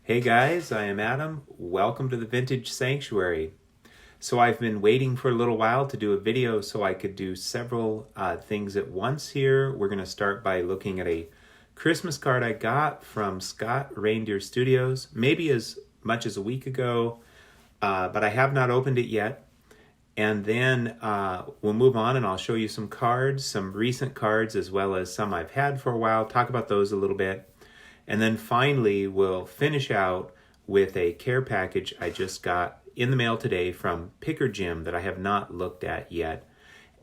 Hey guys, I am Adam. Welcome to the Vintage Sanctuary. So I've been waiting for a little while to do a video so I could do several things at once here. We're going to start by looking at a Christmas card I got from Skaght Reindeer Studios, maybe as much as a week ago, but I have not opened it yet. And then we'll move on and I'll show you some cards, some recent cards, as well as some I've had for a while, talk about those a little bit. And then finally, we'll finish out with a care package I just got in the mail today from Picker Jim that I have not looked at yet.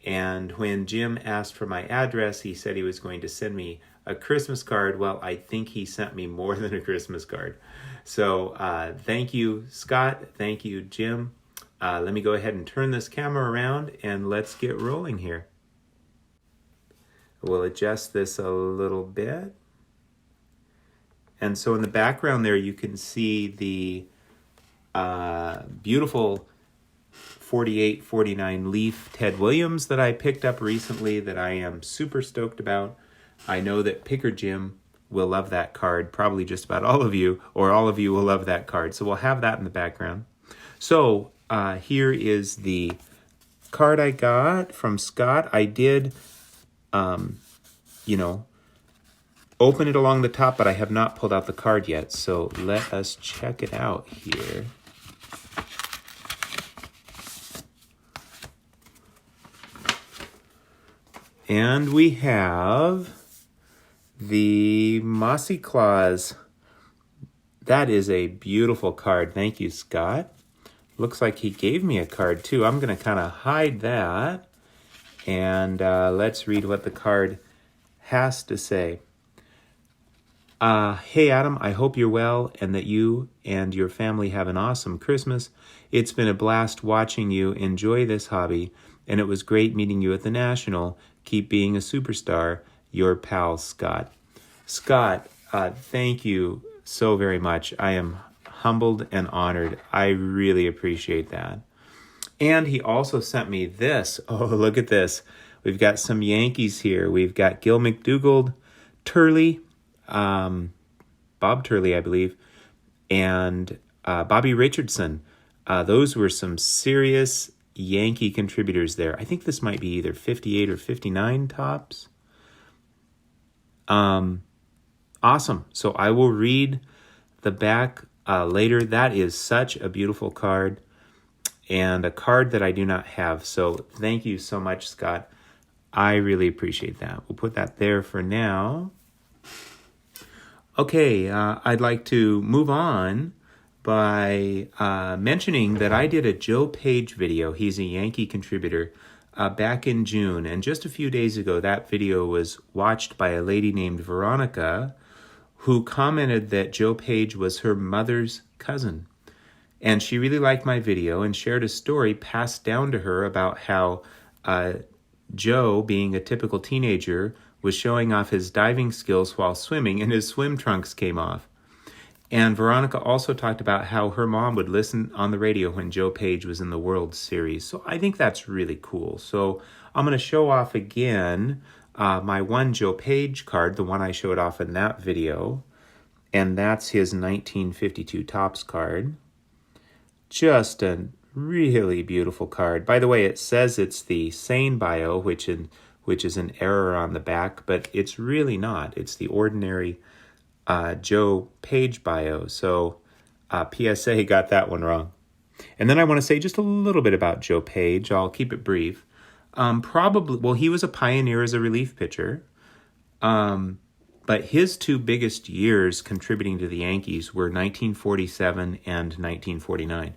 And when Jim asked for my address, he said he was going to send me a Christmas card. Well, I think he sent me more than a Christmas card. So thank you, Scott. Thank you, Jim. Let me go ahead and turn this camera around and let's get rolling here. We'll adjust this a little bit. And so in the background there, you can see the beautiful 48-49 Leaf Ted Williams that I picked up recently that I am super stoked about. I know that Picker Jim will love that card, probably just about all of you, or all of you will love that card. So we'll have that in the background. So here is the card I got from Scott. I did, open it along the top, but I have not pulled out the card yet. So let us check it out here. And we have the Mossy Claus. That is a beautiful card. Thank you, Scott. Looks like he gave me a card too. I'm going to kind of hide that. And let's read what the card has to say. Hey, Adam, I hope you're well and that you and your family have an awesome Christmas. It's been a blast watching you enjoy this hobby, and it was great meeting you at the National. Keep being a superstar. Your pal, Scott. Scott, thank you so very much. I am humbled and honored. I really appreciate that. And he also sent me this. Oh, look at this. We've got some Yankees here. We've got Gil McDougald, Turley, Bob Turley, I believe, and Bobby Richardson. Those were some serious Yankee contributors there. I think this might be either 58 or 59 tops. Awesome. So I will read the back later. That is such a beautiful card and a card that I do not have. So thank you so much, Scott. I really appreciate that. We'll put that there for now. Okay, I'd like to move on by mentioning that I did a Joe Page video. He's a Yankee contributor back in June. And just a few days ago, that video was watched by a lady named Veronica, who commented that Joe Page was her mother's cousin. And she really liked my video and shared a story passed down to her about how Joe, being a typical teenager, was showing off his diving skills while swimming and his swim trunks came off. And Veronica also talked about how her mom would listen on the radio when Joe Page was in the World Series. So I think that's really cool. So I'm going to show off again my one Joe Page card, the one I showed off in that video. And that's his 1952 Topps card. Just a really beautiful card. By the way, it says it's the Sane Bio, which is an error on the back, but it's really not. It's the ordinary Joe Page bio. So PSA got that one wrong. And then I want to say just a little bit about Joe Page. I'll keep it brief. He was a pioneer as a relief pitcher. But his two biggest years contributing to the Yankees were 1947 and 1949.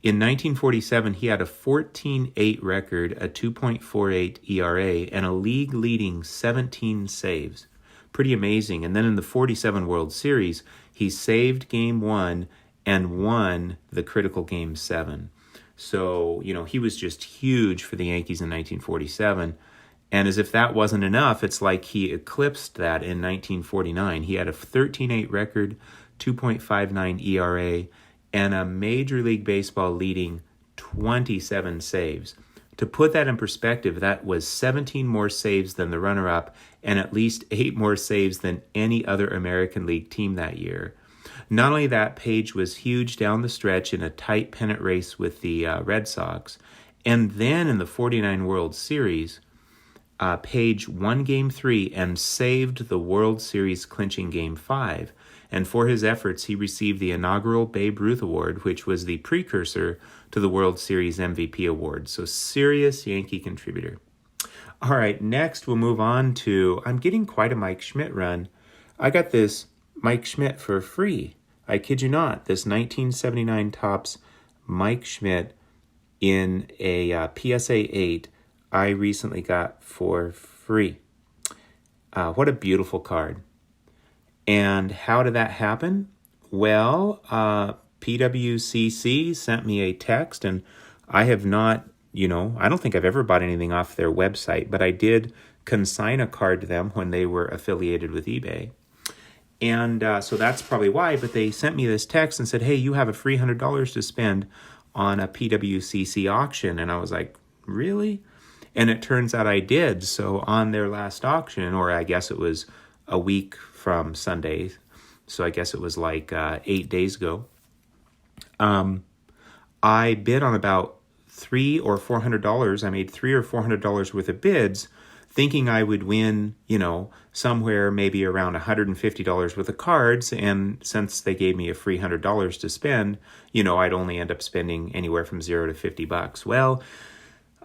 In 1947, he had a 14-8 record, a 2.48 ERA, and a league-leading 17 saves. Pretty amazing. And then in the 47 World Series, he saved Game 1 and won the critical Game 7. So, he was just huge for the Yankees in 1947. And as if that wasn't enough, it's like he eclipsed that in 1949. He had a 13-8 record, 2.59 ERA, and a Major League Baseball leading 27 saves. To put that in perspective, that was 17 more saves than the runner-up and at least 8 more saves than any other American League team that year. Not only that, Page was huge down the stretch in a tight pennant race with the Red Sox. And then in the 49 World Series, Page won Game 3 and saved the World Series clinching Game 5. And for his efforts, he received the inaugural Babe Ruth Award, which was the precursor to the World Series MVP Award. So serious Yankee contributor. All right, next we'll move on to, I'm getting quite a Mike Schmidt run. I got this Mike Schmidt for free. I kid you not, this 1979 Topps Mike Schmidt in a PSA 8 I recently got for free. What a beautiful card. And how did that happen? Well, PWCC sent me a text, and I have not, I don't think I've ever bought anything off their website, but I did consign a card to them when they were affiliated with eBay. And so that's probably why, but they sent me this text and said, hey, you have a free $100 to spend on a PWCC auction. And I was like, really? And it turns out I did. So on their last auction, or I guess it was a week from Sunday, so I guess it was like 8 days ago, I bid on about $300 or $400. I made $300 or $400 worth of bids, thinking I would win, somewhere maybe around $150 worth of cards. And since they gave me a free $100 to spend, I'd only end up spending anywhere from $0 to $50. Well,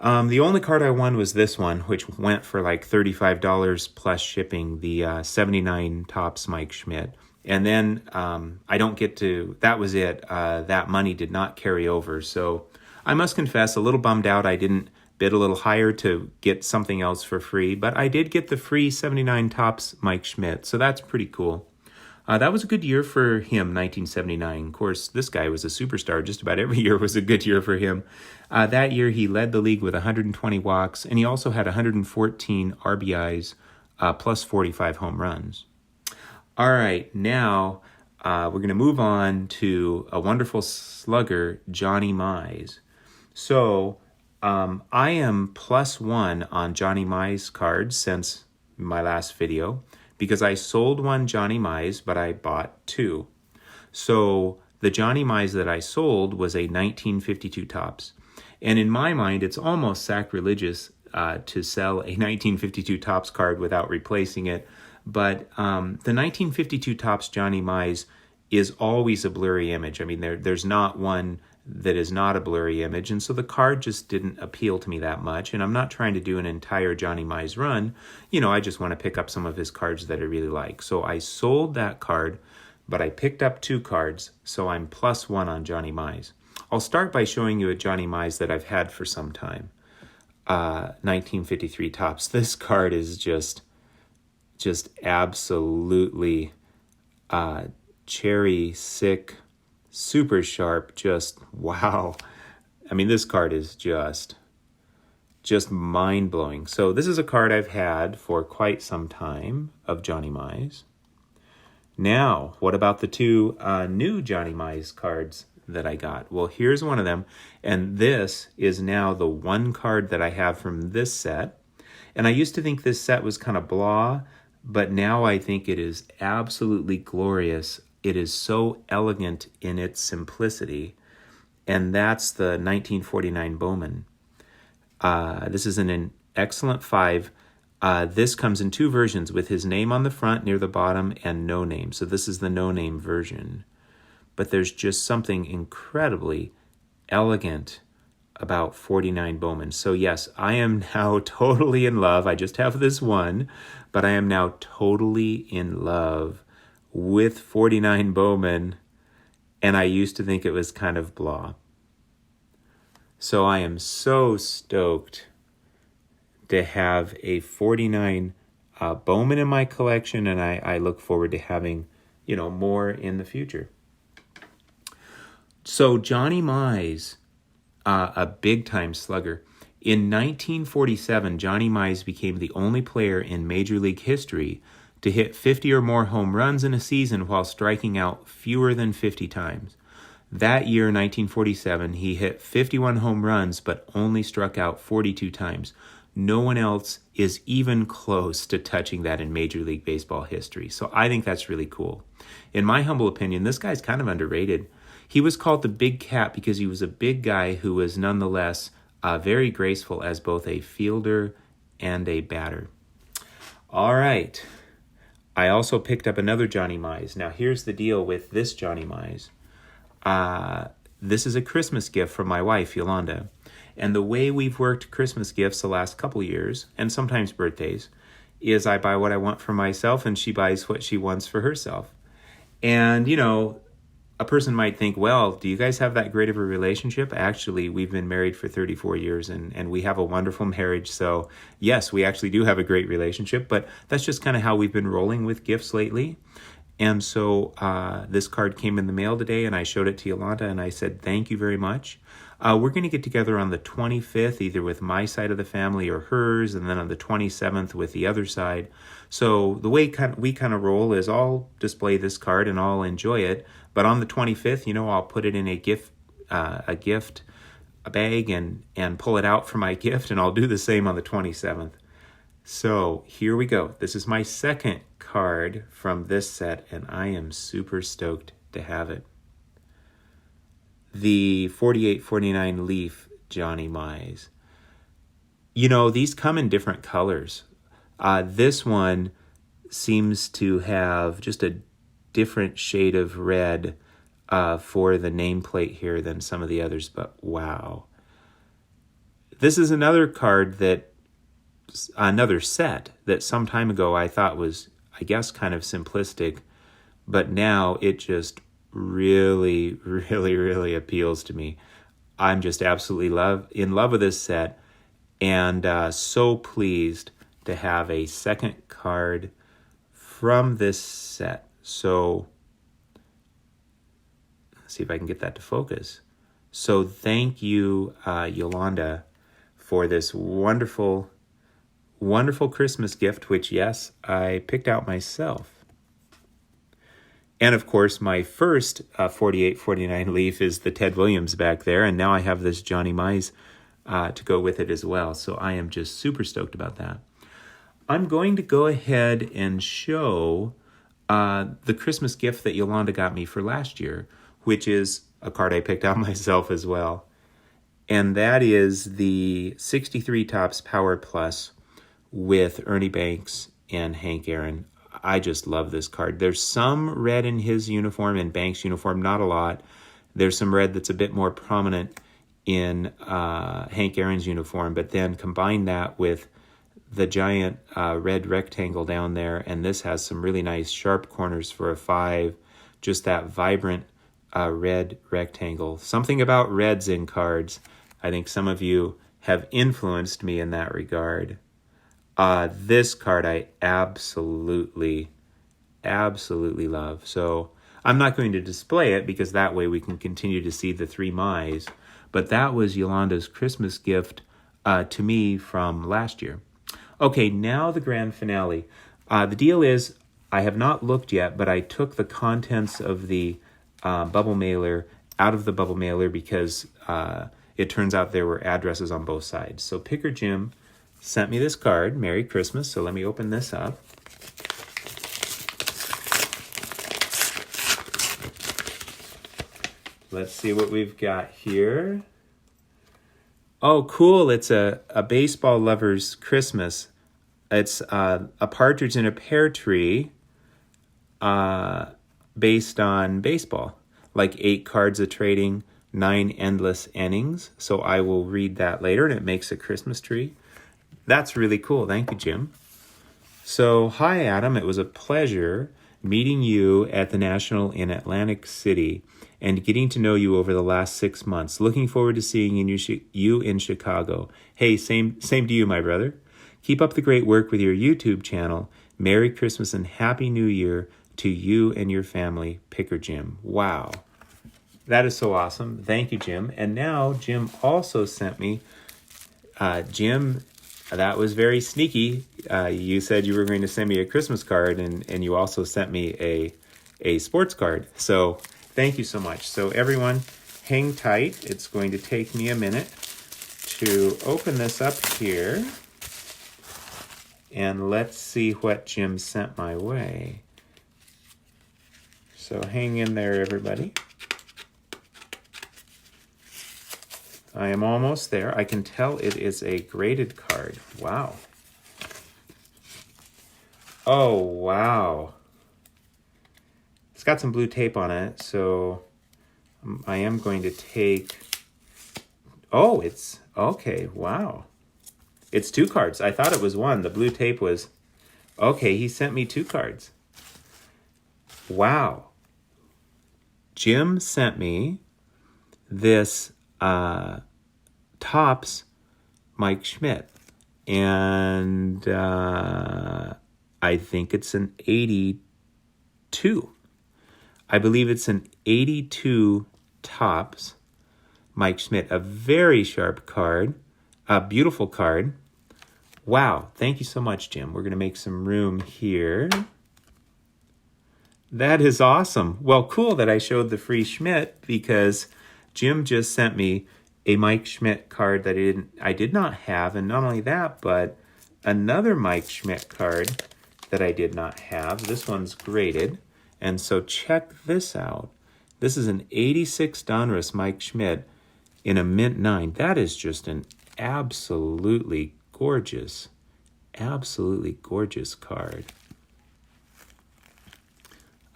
the only card I won was this one, which went for like $35 plus shipping, the 79 Topps Mike Schmidt. And then I don't get to, that was it. That money did not carry over. So I must confess, a little bummed out I didn't bid a little higher to get something else for free. But I did get the free 79 Topps Mike Schmidt. So that's pretty cool. That was a good year for him, 1979. Of course, this guy was a superstar. Just about every year was a good year for him. That year, he led the league with 120 walks, and he also had 114 RBIs, plus 45 home runs. All right, now we're going to move on to a wonderful slugger, Johnny Mize. So I am +1 on Johnny Mize cards since my last video, because I sold one Johnny Mize, but I bought two. So the Johnny Mize that I sold was a 1952 Topps. And in my mind, it's almost sacrilegious to sell a 1952 Topps card without replacing it. But the 1952 Topps Johnny Mize is always a blurry image. I mean, there's not one that is not a blurry image. And so the card just didn't appeal to me that much. And I'm not trying to do an entire Johnny Mize run. I just want to pick up some of his cards that I really like. So I sold that card, but I picked up two cards. So I'm +1 on Johnny Mize. I'll start by showing you a Johnny Mize that I've had for some time. 1953 Topps. This card is just absolutely cherry sick, super sharp, just wow. I mean, this card is just mind-blowing. So this is a card I've had for quite some time of Johnny Mize. Now, what about the two new Johnny Mize cards that I got? Well, here's one of them, and this is now the one card that I have from this set. And I used to think this set was kind of blah, but now I think it is absolutely glorious. It is so elegant in its simplicity, and that's the 1949 Bowman. This is an excellent 5. This comes in two versions, with his name on the front near the bottom and no name. So this is the no name version. But there's just something incredibly elegant about 49 Bowman. So yes, I am now totally in love. I just have this one, but I am now totally in love with 49 Bowman, and I used to think it was kind of blah. So I am so stoked to have a 49 Bowman in my collection, and I look forward to having, more in the future. So Johnny Mize, a big-time slugger. In 1947, Johnny Mize became the only player in Major League history to hit 50 or more home runs in a season while striking out fewer than 50 times. That year, 1947, he hit 51 home runs but only struck out 42 times. No one else is even close to touching that in Major League Baseball history. So I think that's really cool. In my humble opinion, this guy's kind of underrated. He was called the Big Cat because he was a big guy who was nonetheless very graceful as both a fielder and a batter. All right. I also picked up another Johnny Mize. Now, here's the deal with this Johnny Mize. This is a Christmas gift from my wife, Yolanda. And the way we've worked Christmas gifts the last couple years, and sometimes birthdays, is I buy what I want for myself and she buys what she wants for herself. And, you know, a person might think, well, do you guys have that great of a relationship? Actually, we've been married for 34 years and we have a wonderful marriage. So yes, we actually do have a great relationship, but that's just kind of how we've been rolling with gifts lately. And so this card came in the mail today and I showed it to Yolanda and I said, thank you very much. We're going to get together on the 25th, either with my side of the family or hers, and then on the 27th with the other side. So the way we kind of roll is I'll display this card and I'll enjoy it. But on the 25th, you know, I'll put it in a gift bag and pull it out for my gift, and I'll do the same on the 27th. So here we go. This is my second card from this set, and I am super stoked to have it. The 48-49 Leaf Johnny Mize. You know, these come in different colors. This one seems to have just a different shade of red for the nameplate here than some of the others, but wow. This is another set that some time ago I thought was, I guess, kind of simplistic, but now it just really, really, really appeals to me. I'm just absolutely in love with this set, and so pleased to have a second card from this set. So let's see if I can get that to focus. So thank you, Yolanda, for this wonderful, wonderful Christmas gift, which, yes, I picked out myself. And, of course, my first 48-49 Leaf is the Ted Williams back there, and now I have this Johnny Mize to go with it as well. So I am just super stoked about that. I'm going to go ahead and show the Christmas gift that Yolanda got me for last year, which is a card I picked out myself as well. And that is the 63 Topps Power Plus with Ernie Banks and Hank Aaron. I just love this card. There's some red in his uniform and Banks' uniform, not a lot. There's some red that's a bit more prominent in Hank Aaron's uniform, but then combine that with the giant red rectangle down there, and this has some really nice sharp corners for a 5, just that vibrant red rectangle. Something about reds in cards. I think some of you have influenced me in that regard. This card I absolutely love. So I'm not going to display it because that way we can continue to see the 3 Mize. But that was Yolanda's Christmas gift to me from last year. Okay, now the grand finale. The deal is, I have not looked yet, but I took the contents of the bubble mailer out of the bubble mailer because it turns out there were addresses on both sides. So Picker Jim sent me this card, Merry Christmas. So let me open this up. Let's see what we've got here. Oh, cool. It's a baseball lover's Christmas. It's a partridge in a pear tree based on baseball. Like 8 cards of trading, 9 endless innings. So I will read that later, and it makes a Christmas tree. That's really cool. Thank you, Jim. So, hi, Adam. It was a pleasure meeting you at the National in Atlantic City and getting to know you over the last 6 months. Looking forward to seeing you in Chicago. Hey, same to you, my brother. Keep up the great work with your YouTube channel. Merry Christmas and Happy New Year to you and your family, Picker Jim. Wow. That is so awesome. Thank you, Jim. And now Jim also sent me, Jim, that was very sneaky. You said you were going to send me a Christmas card, and you also sent me a sports card. So thank you so much. So everyone, hang tight. It's going to take me a minute to open this up here. And let's see what Jim sent my way. So hang in there, everybody. I am almost there. I can tell it is a graded card. Wow. Oh, wow. It's got some blue tape on it, so I am going to take... Oh, it's... Okay, wow. It's 2 cards. I thought it was 1. The blue tape was... Okay, he sent me 2 cards. Wow. Jim sent me this Topps Mike Schmidt. And I think it's an 82. I believe it's an 82 Topps Mike Schmidt. A very sharp card. A beautiful card. Wow. Thank you so much, Jim. We're going to make some room here. That is awesome. Well, cool that I showed the free Schmidt because Jim just sent me a Mike Schmidt card that I did not have. And not only that, but another Mike Schmidt card that I did not have. This one's graded. And so check this out. This is an 86 Donruss Mike Schmidt in a mint 9. That is just an absolutely gorgeous card.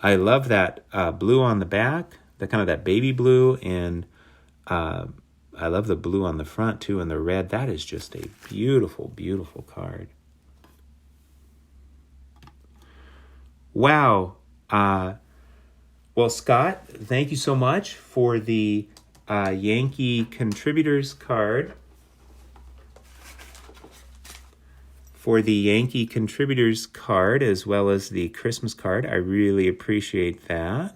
I love that blue on the back, the kind of that baby blue, and I love the blue on the front too, and the red. That is just a beautiful, beautiful card. Wow. Well, Scott, thank you so much for the Yankee Contributors card. For the Yankee Contributors card, as well as the Christmas card. I really appreciate that.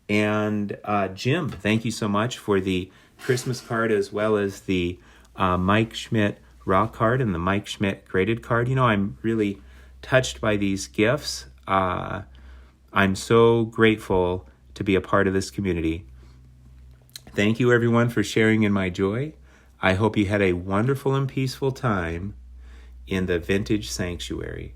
And Jim, thank you so much for the Christmas card, as well as the Mike Schmidt raw card and the Mike Schmidt graded card. You know, I'm really touched by these gifts. I'm so grateful to be a part of this community. Thank you, everyone, for sharing in my joy. I hope you had a wonderful and peaceful time in the Vintage Sanctuary.